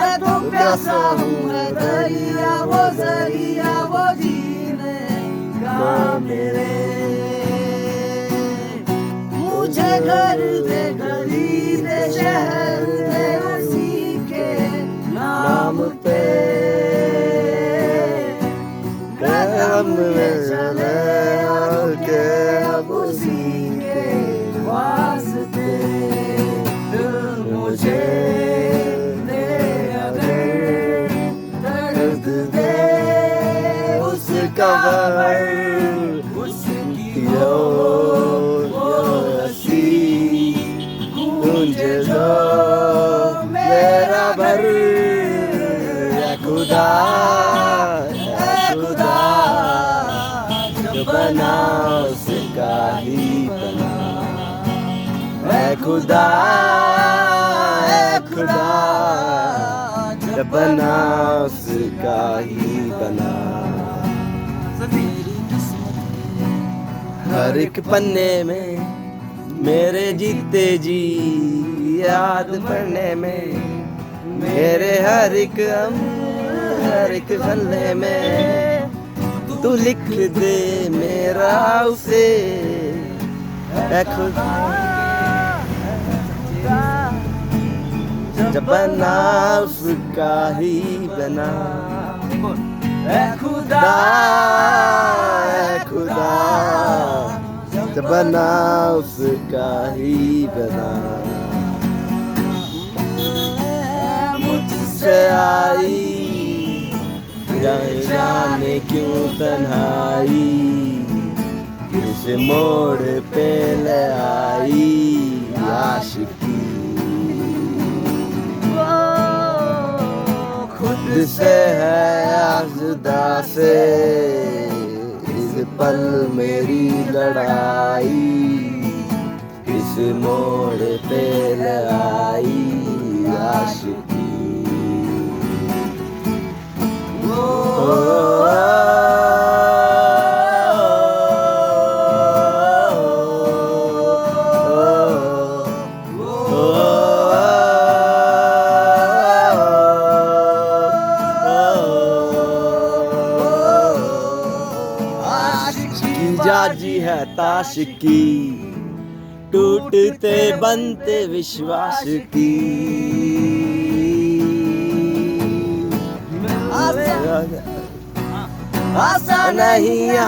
मैं तो प्यासा हूँ है दरिया वो जीने का मेरे। मुझे घर दे गली दे शहर दे उसी के नाम पे। कदम में चले और के अब उसी के वास्ते। मुझे दे अगर दर्द दे उसका खबर उसकी हो हंसी गूंजे जो मेरा भर। ऐ खुदा जो बना उसका ही बना। ऐ खुदा जो बना उसका ही बना। हर एक पन्ने में मेरे जीते जी याद पढ़ने में। मेरे हर एक पन्ने में तू लिख दे मेरा उसे। ऐ खुदा जब बना उसका ही बना। ऐ खुदा जब बना उसका ही बना। मुझसे आई जाने क्यों तन्हाई। किस मोड़ पे ले आई आशिकी। खुद से है आज़ुदा से इस पल मेरी लड़ाई। किस मोड़ पे ले आई आशिकी। जाजी है ताश की टूटते बनते विश्वास की। आशा नहीं